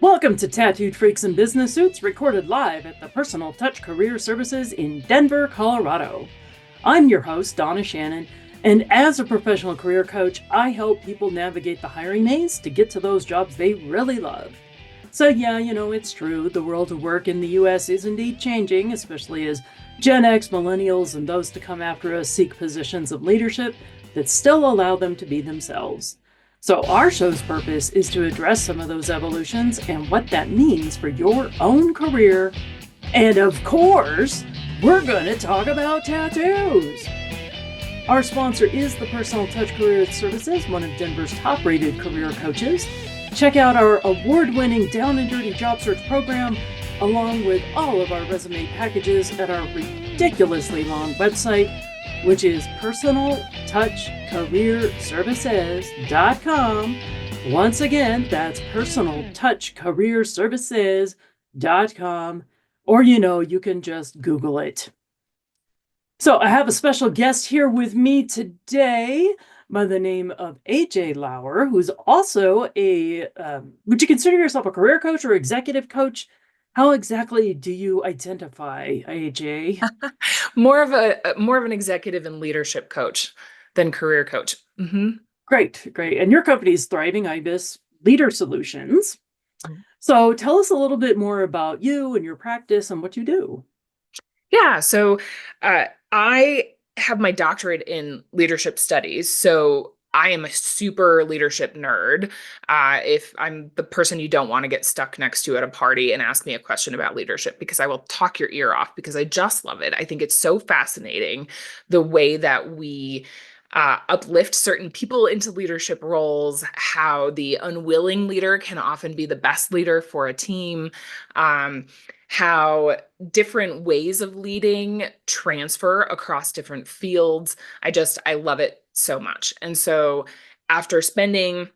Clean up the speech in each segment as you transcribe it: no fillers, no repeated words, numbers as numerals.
Welcome to Tattooed Freaks in Business Suits, recorded live at the Personal Touch Career Services in Denver, Colorado. I'm your host, Donna Shannon, and as a professional career coach, I help people navigate the hiring maze to get to those jobs they really love. So yeah, it's true, the world of work in the US is indeed changing, especially as Gen X, millennials, and those to come after us seek positions of leadership that still allow them to be themselves. So our show's purpose is to address some of those evolutions and what that means for your own career. And of course, we're going to talk about tattoos. Our sponsor is the Personal Touch Career Services, one of Denver's top-rated career coaches. Check out our award-winning Down and Dirty Job Search program, along with all of our resume packages at our ridiculously long website, which is personaltouchcareerservices.com. Once again, that's personaltouchcareerservices.com. Or, you can just Google it. So I have a special guest here with me today by the name of AJ Lauer, who's also would you consider yourself a career coach or executive coach? How exactly do you identify, AJ? More of an executive and leadership coach than career coach. Great. And your company is thriving, IBIS Leader Solutions. So tell us a little bit more about you and your practice and what you do. Yeah. So I have my doctorate in leadership studies. So I am a super leadership nerd. If I'm the person you don't want to get stuck next to at a party and ask me a question about leadership, because I will talk your ear off because I just love it. I think it's so fascinating the way that we uplift certain people into leadership roles, how the unwilling leader can often be the best leader for a team, how different ways of leading transfer across different fields. I love it so much. And so after spending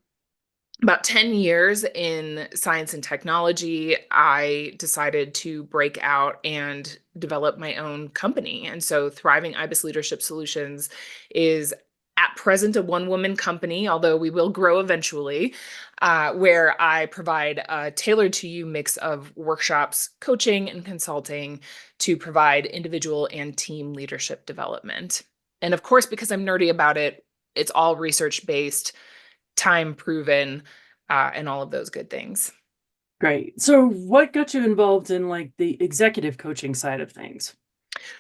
about 10 years in science and technology, I decided to break out and develop my own company. And so Thriving IBIS Leadership Solutions is at present a one-woman company, although we will grow eventually, where I provide a tailored to you mix of workshops, coaching, and consulting to provide individual and team leadership development. And of course, because I'm nerdy about it, it's all research-based, time proven, and all of those good things. Great. So what got you involved in the executive coaching side of things?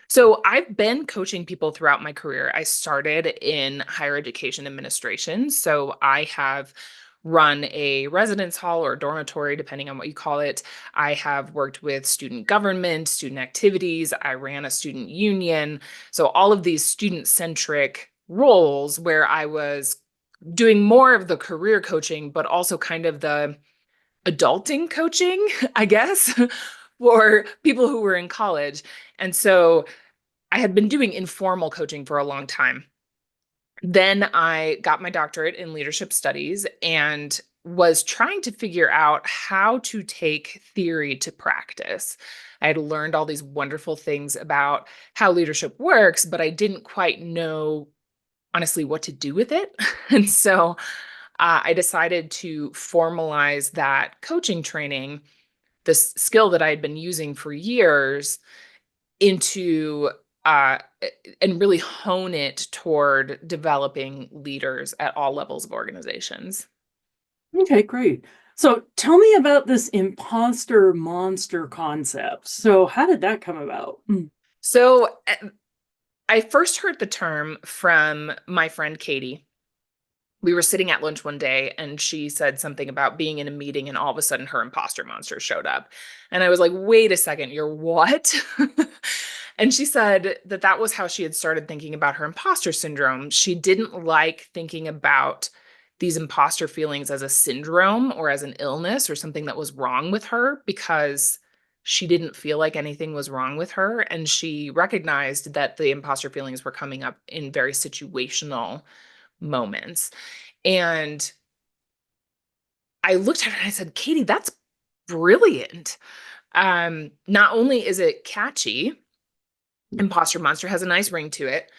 So I've been coaching people throughout my career. I started in higher education administration. So I have run a residence hall or dormitory, depending on what you call it. I have worked with student government, student activities. I ran a student union. So all of these student-centric roles where I was doing more of the career coaching, but also kind of the adulting coaching, I guess, for people who were in college. And so I had been doing informal coaching for a long time. Then I got my doctorate in leadership studies and was trying to figure out how to take theory to practice. I had learned all these wonderful things about how leadership works, but I didn't quite know, honestly, what to do with it. And so I decided to formalize that coaching training, this skill that I had been using for years, into uh, and really hone it toward developing leaders at all levels of organizations. Okay, great. So tell me about this imposter monster concept. So how did that come about? So I first heard the term from my friend Katie. We were sitting at lunch one day and she said something about being in a meeting and all of a sudden her imposter monster showed up. And I was like, wait a second, you're what? And she said that that was how she had started thinking about her imposter syndrome. She didn't like thinking about these imposter feelings as a syndrome or as an illness or something that was wrong with her because she didn't feel like anything was wrong with her. And she recognized that the imposter feelings were coming up in very situational moments. And I looked at her and I said, Katie, that's brilliant. Not only is it catchy, Imposter Monster has a nice ring to it,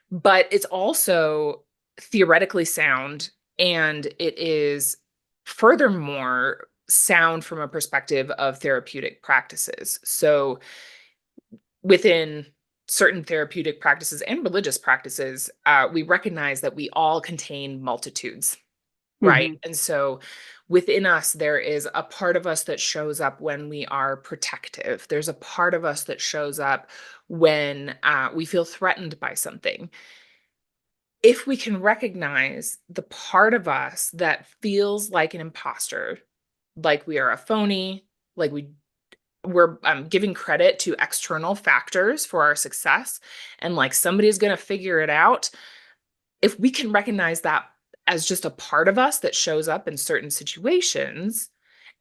but it's also theoretically sound. And it is furthermore sound from a perspective of therapeutic practices. So within certain therapeutic practices and religious practices, we recognize that we all contain multitudes, right? Hmm. And so within us, there is a part of us that shows up when we are protective. There's a part of us that shows up when we feel threatened by something. If we can recognize the part of us that feels like an imposter, like we are a phony, like we're giving credit to external factors for our success, and like somebody's going to figure it out. If we can recognize that as just a part of us that shows up in certain situations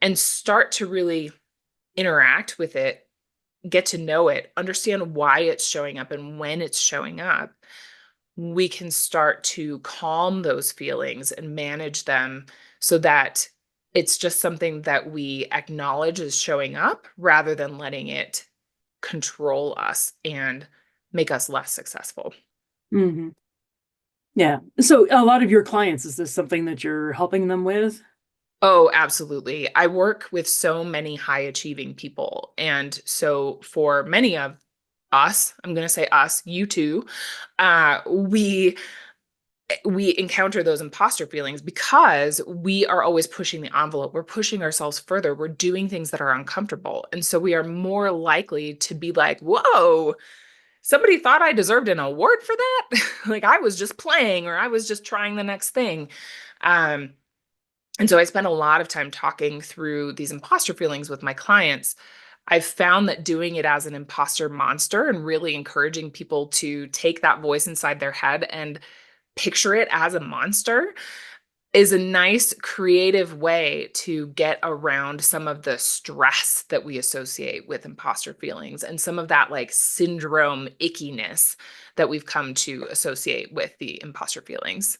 and start to really interact with it, get to know it, understand why it's showing up and when it's showing up, we can start to calm those feelings and manage them so that it's just something that we acknowledge is showing up rather than letting it control us and make us less successful. Hmm. Yeah. So a lot of your clients, is this something that you're helping them with? Oh, absolutely. I work with so many high achieving people. And so for many of us, I'm going to say us, you too, we encounter those imposter feelings because we are always pushing the envelope. We're pushing ourselves further. We're doing things that are uncomfortable. And so we are more likely to be like, whoa, somebody thought I deserved an award for that. Like I was just playing or I was just trying the next thing. Um, and so I spend a lot of time talking through these imposter feelings with my clients. I've found that doing it as an imposter monster and really encouraging people to take that voice inside their head and picture it as a monster is a nice creative way to get around some of the stress that we associate with imposter feelings and some of that like syndrome ickiness that we've come to associate with the imposter feelings.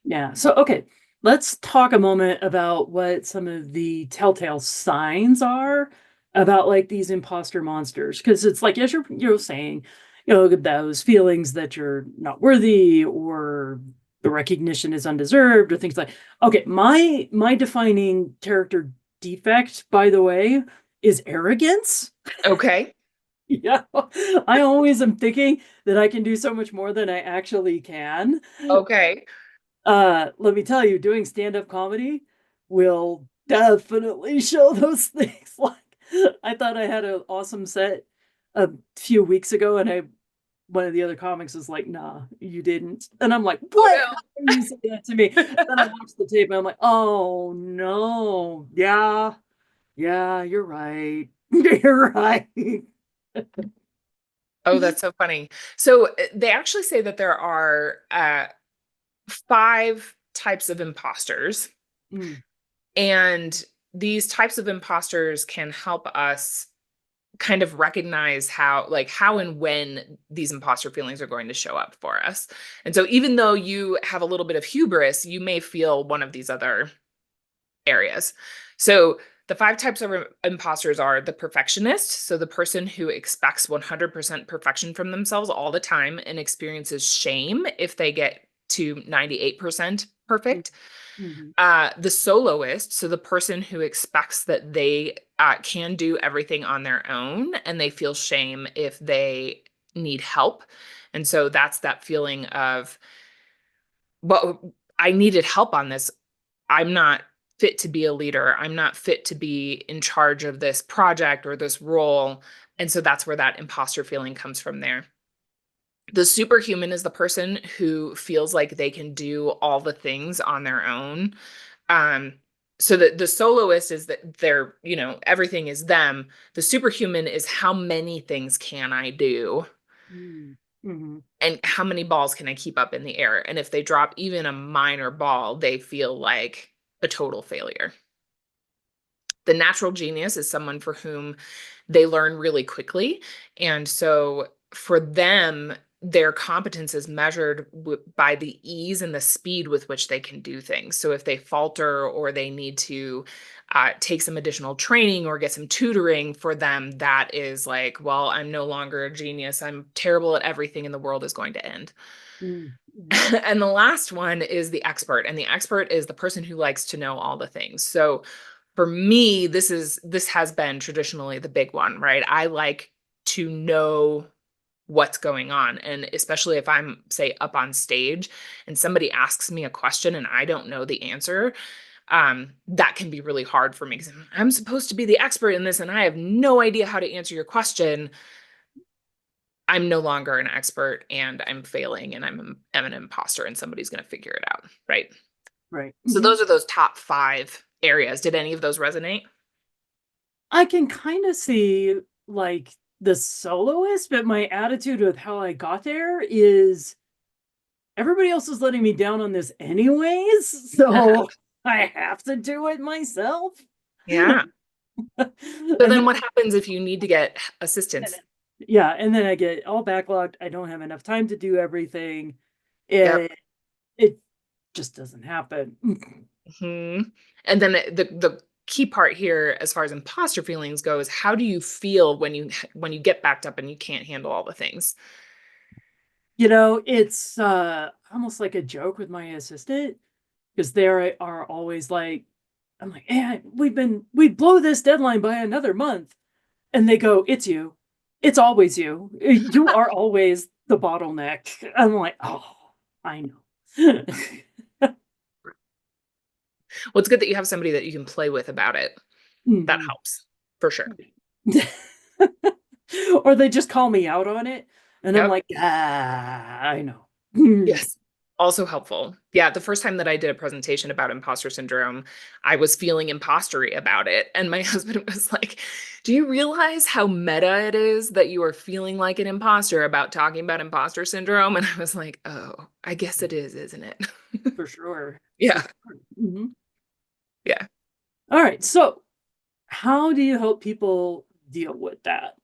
Yeah. So, okay, let's talk a moment about what some of the telltale signs are about like these imposter monsters. Because it's like, as you're saying, those feelings that you're not worthy or the recognition is undeserved or things like, okay, my defining character defect, by the way, is arrogance. Okay. Yeah. I always am thinking that I can do so much more than I actually can. Okay. Let me tell you, doing stand-up comedy will definitely show those things. Like, I thought I had an awesome set a few weeks ago, and one of the other comics was like, "Nah, you didn't," and I'm like, Oh "What? no. How can you say that to me?" Then I watched the tape, and I'm like, "Oh no, yeah, yeah, you're right, you're right." Oh, that's so funny. So they actually say that there are five types of imposters, Mm, and these types of imposters can help us kind of recognize how and when these imposter feelings are going to show up for us. And so even though you have a little bit of hubris, you may feel one of these other areas. So the five types of imposters are the perfectionist, so the person who expects 100% perfection from themselves all the time and experiences shame if they get to 98% mm, perfect. mhm, The soloist, so the person who expects that they can do everything on their own and they feel shame if they need help. And so that's that feeling of, well, I needed help on this. I'm not fit to be a leader. I'm not fit to be in charge of this project or this role. And so that's where that imposter feeling comes from there. The superhuman is the person who feels like they can do all the things on their own. Um, so the soloist is that they're, everything is them. The superhuman is how many things can I do mm, mhm, and how many balls can I keep up in the air? And if they drop even a minor ball, they feel like a total failure. The natural genius is someone for whom they learn really quickly. And so for them, their competence is measured by the ease and the speed with which they can do things. So if they falter or they need to take some additional training or get some tutoring for them, that is like, well, I'm no longer a genius. I'm terrible at everything and the world is going to end. mm, mhm, And the last one is the expert. And the expert is the person who likes to know all the things. So for me, this has been traditionally the big one, right? I like to know what's going on. And especially if I'm, say, up on stage and somebody asks me a question and I don't know the answer, that can be really hard for me because I'm supposed to be the expert in this and I have no idea how to answer your question. I'm no longer an expert and I'm failing and I'm an imposter and somebody's going to figure it out. Right. Right. So those are those top 5 areas. Did any of those resonate? I can kind of see like the soloist, but my attitude with how I got there is everybody else is letting me down on this anyways, so I have to do it myself. Yeah. So And then then, what happens if you need to get and assistance? then yeah, and then I get all backlogged. I don't have enough time to do everything. Yep. It just doesn't happen. Hmm. And then the key part here, as far as imposter feelings go, is how do you feel when you get backed up and you can't handle all the things? It's almost like a joke with my assistant because they are always like, I'm like, hey, we blow this deadline by another month. And they go, it's you. It's always you. You are always the bottleneck. I'm like, oh, I know. Well, it's good that you have somebody that you can play with about it. That Mhm. helps for sure. Or they just call me out on it. And I'm Yep. like, I know. Yes. Also helpful. Yeah, the first time that I did a presentation about imposter syndrome, I was feeling impostery about it. And my husband was like, do you realize how meta it is that you are feeling like an imposter about talking about imposter syndrome? And I was like, oh, I guess it is, isn't it? For sure. For Yeah. sure. Mhm. Yeah. All right. So, how do you help people deal with that?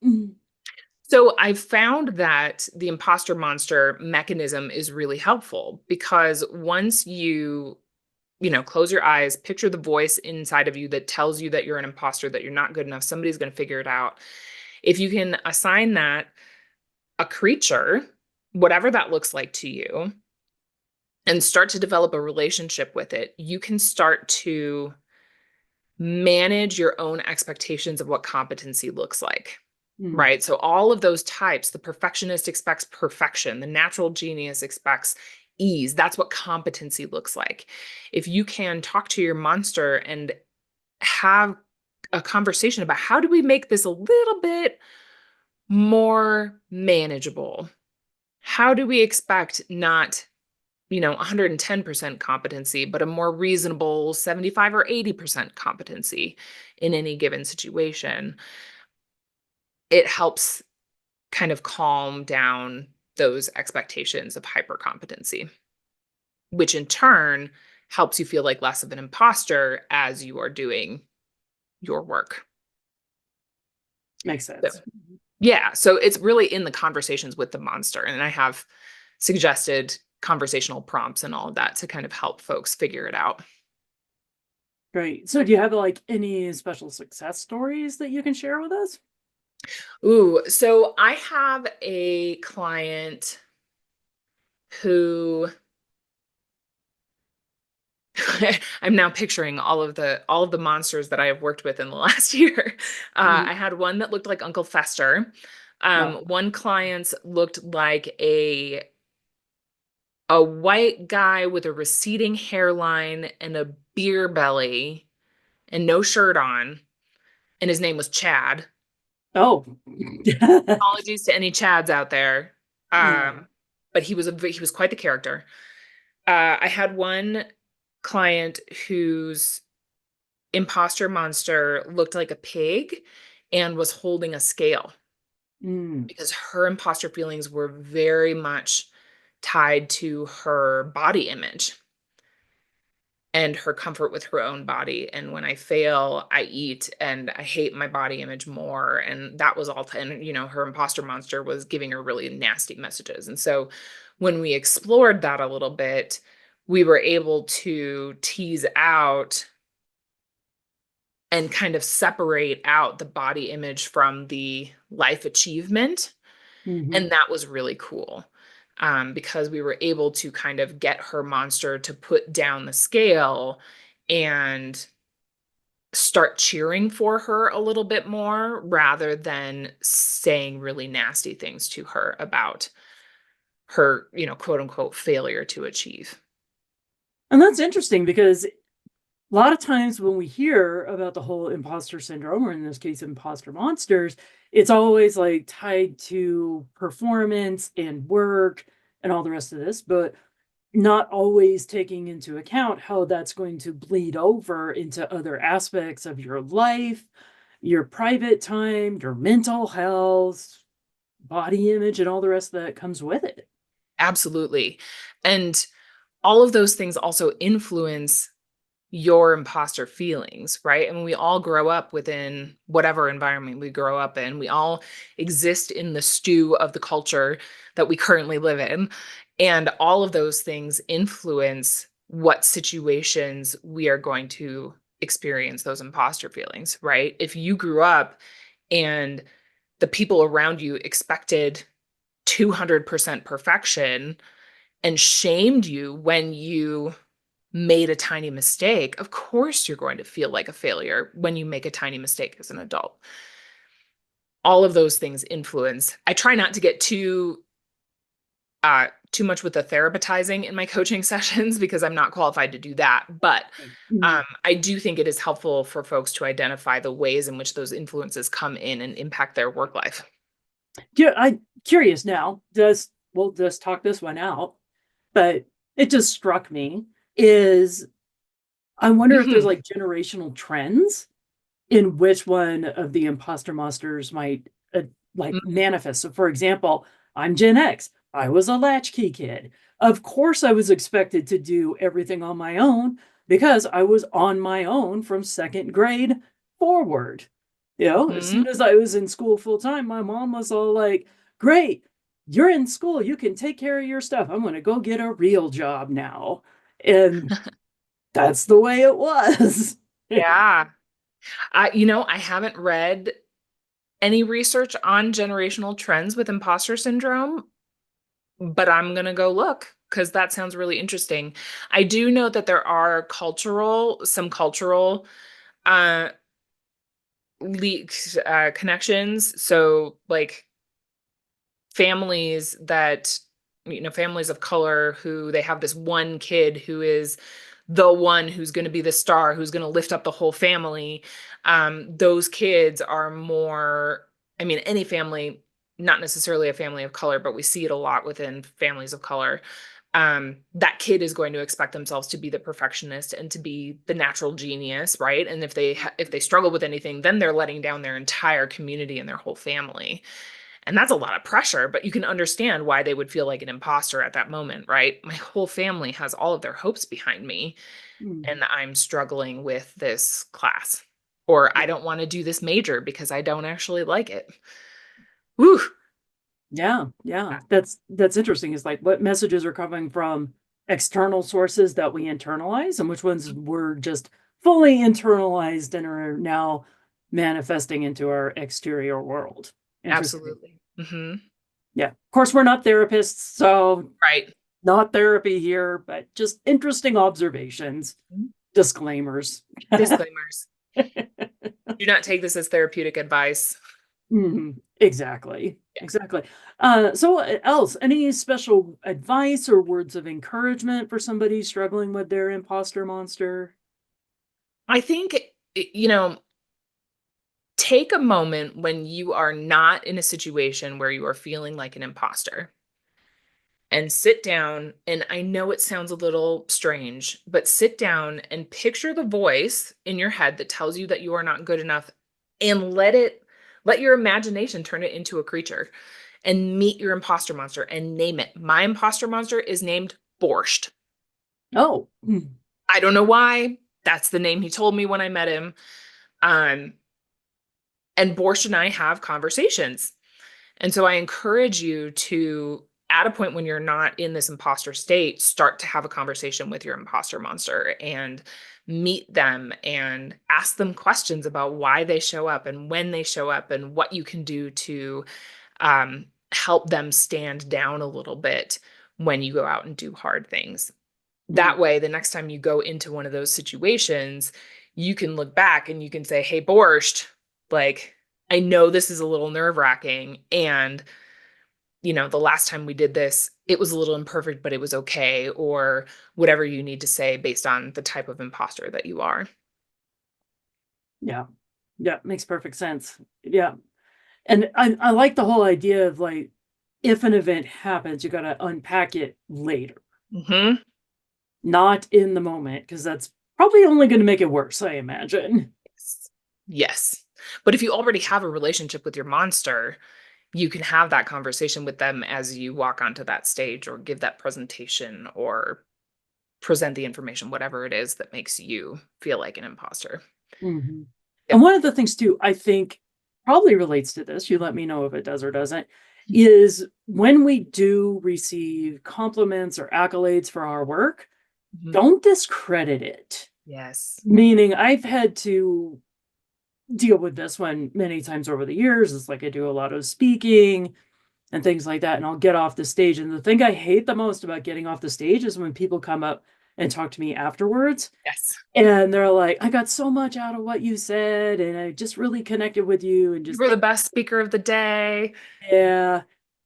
So I've found that the imposter monster mechanism is really helpful because once you close your eyes, picture the voice inside of you that tells you that you're an imposter, that you're not good enough, somebody's going to figure it out. If you can assign that a creature, whatever that looks like to you, and start to develop a relationship with it, you can start to manage your own expectations of what competency looks like. Mm, Right. So, all of those types, the perfectionist expects perfection, the natural genius expects ease. That's what competency looks like. If you can talk to your monster and have a conversation about how do we make this a little bit more manageable? How do we expect not 110% competency, but a more reasonable 75 or 80% competency in any given situation? It helps kind of calm down those expectations of hyper competency, which in turn helps you feel like less of an imposter as you are doing your work. makes So, sense. yeah, so it's really in the conversations with the monster. And I have suggested conversational prompts and all of that to kind of help folks figure it out. Great. So, do you have like any special success stories that you can share with us? Ooh, so I have a client who I'm now picturing all of the monsters that I have worked with in the last year. Mhm. I had one that looked like Uncle Fester. Oh, One client looked like a white guy with a receding hairline and a beer belly and no shirt on, and his name was Chad. oh, Apologies to any Chads out there, yeah. but he was quite the character. I had one client whose imposter monster looked like a pig and was holding a scale Mm, because her imposter feelings were very much tied to her body image and her comfort with her own body. And when I fail, I eat and I hate my body image more. And that was all, and her imposter monster was giving her really nasty messages. And so when we explored that a little bit, we were able to tease out and kind of separate out the body image from the life achievement. mhm. And that was really cool, because we were able to kind of get her monster to put down the scale and start cheering for her a little bit more rather than saying really nasty things to her about her, quote unquote failure to achieve. And that's interesting because a lot of times when we hear about the whole imposter syndrome, or in this case, imposter monsters, it's always like tied to performance and work and all the rest of this, but not always taking into account how that's going to bleed over into other aspects of your life, your private time, your mental health, body image, and all the rest that comes with it. Absolutely. And all of those things also influence your imposter feelings, right? I mean, we all grow up within whatever environment we grow up in. We all exist in the stew of the culture that we currently live in. And all of those things influence what situations we are going to experience those imposter feelings, right? If you grew up and the people around you expected 200% perfection and shamed you when you made a tiny mistake, of course you're going to feel like a failure when you make a tiny mistake as an adult. All of those things influence. I try not to get too much with the therapizing in my coaching sessions because I'm not qualified to do that. But Mhm. I do think it is helpful for folks to identify the ways in which those influences come in and impact their work life. Yeah, I'm curious now. We'll just talk this one out, but it just struck me is I wonder if there's Mhm. like generational trends in which one of the imposter monsters might like manifest. So, for example, I'm Gen X. I was a latchkey kid. Of course, I was expected to do everything on my own because I was on my own from second grade forward. As soon Mhm. as I was in school full time, my mom was all like, "Great, you're in school. You can take care of your stuff. I'm going to go get a real job now." And that's the way it was. Yeah. I haven't read any research on generational trends with imposter syndrome, but I'm going to go look because that sounds really interesting. I do know that there are some cultural uh, connections. So, like families of color who they have this one kid who is the one who's going to be the star, who's going to lift up the whole family. Those kids are more, I mean, any family, not necessarily a family of color, but we see it a lot within families of color. That kid is going to expect themselves to be the perfectionist and to be the natural genius, right? And if they struggle with anything, then they're letting down their entire community and their whole family. And that's a lot of pressure, but you can understand why they would feel like an imposter at that moment, right? My whole family has all of their hopes behind me, Mm. and I'm struggling with this class. Or I Yeah. don't want to do this major because I don't actually like it. Woo. Yeah, yeah. That's interesting. Is like what messages are coming from external sources that we internalize and which ones were just fully internalized and are now manifesting into our exterior world. Interesting. Absolutely. Hmm. Yeah. Of course, we're not therapists, so Right. not therapy here, but just interesting observations. Mhm. Disclaimers. Disclaimers. Do not take this as therapeutic advice. Mhm. Exactly. Yeah. Exactly. So else, any special advice or words of encouragement for somebody struggling with their imposter monster? I think, you know, take a moment when you are not in a situation where you are feeling like an imposter and sit down. And I know it sounds a little strange, but sit down and picture the voice in your head that tells you that you are not good enough and let your imagination turn it into a creature and meet your imposter monster and name it. My imposter monster is named Borscht. Oh, mm, I don't know why. That's the name he told me when I met him. Um, and Borscht and I have conversations. And so I encourage you to, at a point when you're not in this imposter state, start to have a conversation with your imposter monster and meet them and ask them questions about why they show up and when they show up and what you can do to help them stand down a little bit when you go out and do hard things. mm, That way, the next time you go into one of those situations, you can look back and you can say, hey, Borscht, like, I know this is a little nerve-wracking. And, the last time we did this, it was a little imperfect, but it was okay. Or whatever you need to say based on the type of imposter that you are. Yeah. Yeah. Makes perfect sense. Yeah. And I like the whole idea of like, if an event happens, you got to unpack it later, Mm-hmm. not in the moment, because that's probably only going to make it worse, I imagine. Yes. But if you already have a relationship with your monster, you can have that conversation with them as you walk onto that stage or give that presentation or present the information, whatever it is that makes you feel like an imposter. Mhm. And Yep. one of the things too, I think probably relates to this, you let me know if it does or doesn't, is when we do receive compliments or accolades for our work, Mhm. don't discredit it. Yes. Meaning I've had to deal with this one many times over the years. It's like I do a lot of speaking and things like that, and I'll get off the stage. And the thing I hate the most about getting off the stage is when people come up and talk to me afterwards. Yes. And they're like, I got so much out of what you said, and I just really connected with you, and You just were the best speaker of the day. yeah.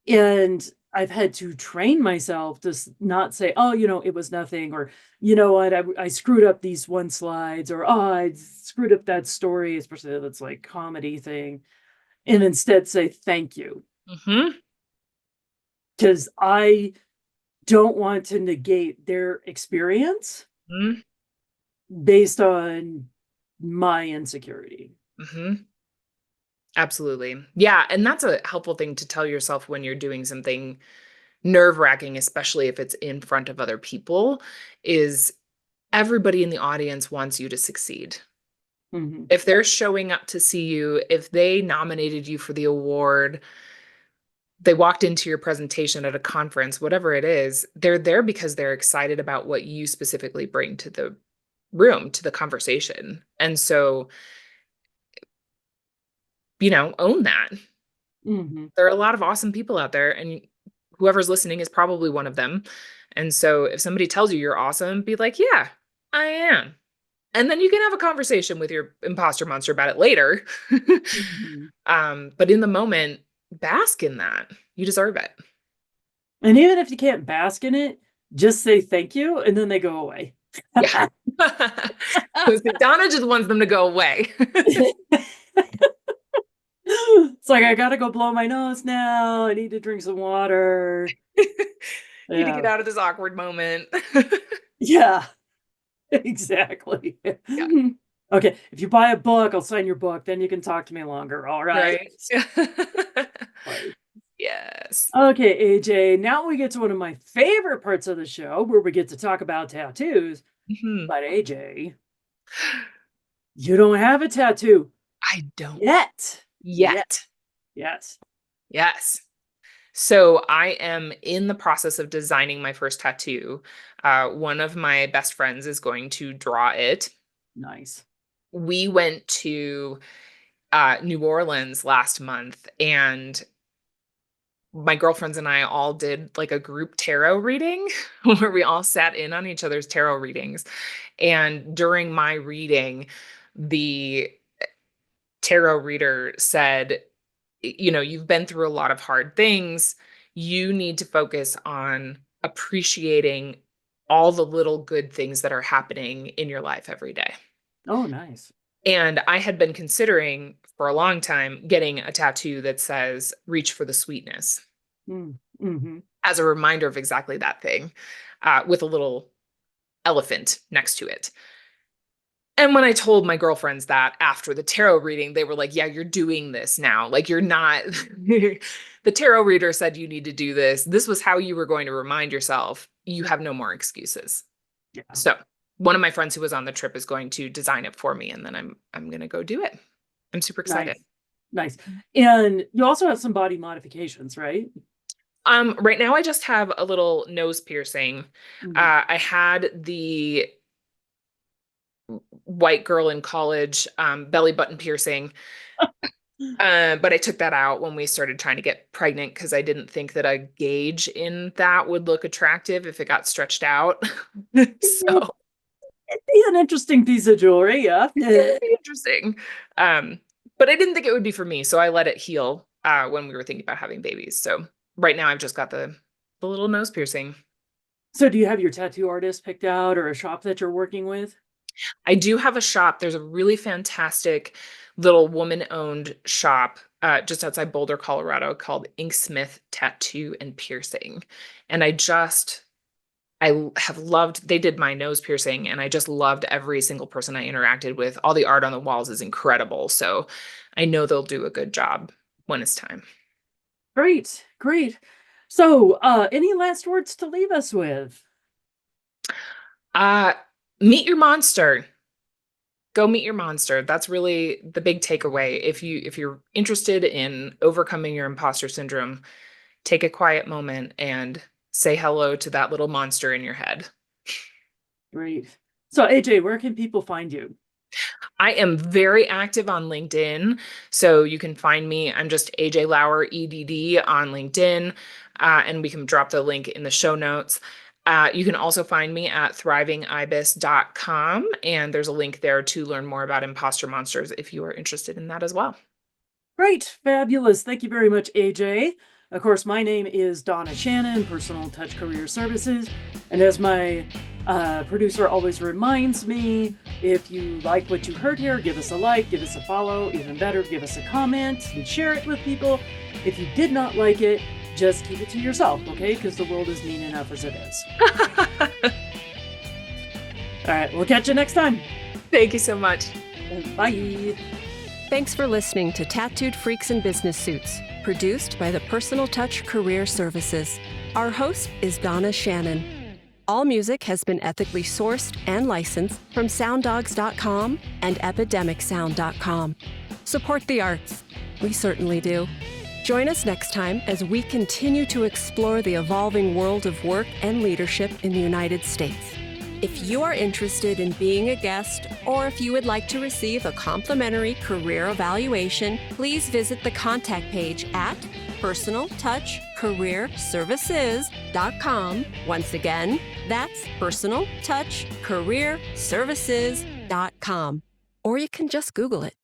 And I've had to train myself to not say, oh, it was nothing, or you know what, I screwed up these one slides, or oh, I screwed up that story, especially if it's like comedy thing, and instead say thank you. Mm-hmm. Because I don't want to negate their experience Mm-hmm. based on my insecurity. Mm-hmm. Absolutely. Yeah. And that's a helpful thing to tell yourself when you're doing something nerve-wracking, especially if it's in front of other people, is everybody in the audience wants you to succeed. Mhm. If they're showing up to see you, if they nominated you for the award, they walked into your presentation at a conference, whatever it is, they're there because they're excited about what you specifically bring to the room, to the conversation. And so, own that. Mhm. There are a lot of awesome people out there, and whoever's listening is probably one of them. And so, if somebody tells you you're awesome, be like, yeah, I am. And then you can have a conversation with your imposter monster about it later. Mhm. But in the moment, bask in that. You deserve it. And even if you can't bask in it, just say thank you and then they go away. Yeah. Donna just wants them to go away. It's like, I gotta go blow my nose now. I need to drink some water. Need to get Yeah. out of this awkward moment. Yeah, exactly. Yeah. Okay, if you buy a book, I'll sign your book. Then you can talk to me longer. All right. Right. Right. Yes. Okay, AJ, now we get to one of my favorite parts of the show where we get to talk about tattoos. Mhm. But AJ, you don't have a tattoo I don't yet. Yet. yet. Yes. Yes. So I am in the process of designing my first tattoo. One of my best friends is going to draw it. Nice. We went to New Orleans last month, and my girlfriends and I all did like a group tarot reading where we all sat in on each other's tarot readings. And during my reading, the tarot reader said, you've been through a lot of hard things. You need to focus on appreciating all the little good things that are happening in your life every day. Oh, nice. And I had been considering for a long time getting a tattoo that says, reach for the sweetness, Mm-hmm. as a reminder of exactly that thing, with a little elephant next to it. And when I told my girlfriends that after the tarot reading, they were like, yeah, you're doing this now. Like, you're not, the tarot reader said you need to do this. This was how you were going to remind yourself. You have no more excuses. Yeah. So one of my friends who was on the trip is going to design it for me, and then I'm going to go do it. I'm super excited. Nice. Nice. And you also have some body modifications, right? Right now I just have a little nose piercing. Mhm. I had the white girl in college belly button piercing. But I took that out when we started trying to get pregnant because I didn't think that a gauge in that would look attractive if it got stretched out. So It'd be an interesting piece of jewelry, yeah. Very interesting. But I didn't think it would be for me, so I let it heal when we were thinking about having babies. So right now I've just got the little nose piercing. So do you have your tattoo artist picked out or a shop that you're working with? I do have a shop. There's a really fantastic little woman-owned shop just outside Boulder, Colorado called Inksmith Tattoo and Piercing. And have loved, they did my nose piercing and I just loved every single person I interacted with. All the art on the walls is incredible. So I know they'll do a good job when it's time. Great, great. So, any last words to leave us with? Uh, Meet your monster. Go meet your monster. That's really the big takeaway. If you're interested in overcoming your imposter syndrome, take a quiet moment and say hello to that little monster in your head. Great. So, AJ, where can people find you? I am very active on LinkedIn. So you can find me. I'm just AJ Lauer, EDD on LinkedIn. And we can drop the link in the show notes. You can also find me at thrivingibis.com. And there's a link there to learn more about imposter monsters if you are interested in that as well. Great, fabulous. Thank you very much, AJ. Of course, my name is Donna Shannon, Personal Touch Career Services. And as my producer always reminds me, if you like what you heard here, give us a like, give us a follow, even better, give us a comment and share it with people. If you did not like it, just keep it to yourself, okay? Because the world is mean enough as it is. All right, we'll catch you next time. Thank you so much. Bye. Thanks for listening to Tattooed Freaks in Business Suits, produced by the Personal Touch Career Services. Our host is Donna Shannon. All music has been ethically sourced and licensed from sounddogs.com and epidemicsound.com. Support the arts. We certainly do. Join us next time as we continue to explore the evolving world of work and leadership in the United States. If you are interested in being a guest, or if you would like to receive a complimentary career evaluation, please visit the contact page at personaltouchcareerservices.com. Once again, that's personaltouchcareerservices.com. Or you can just Google it.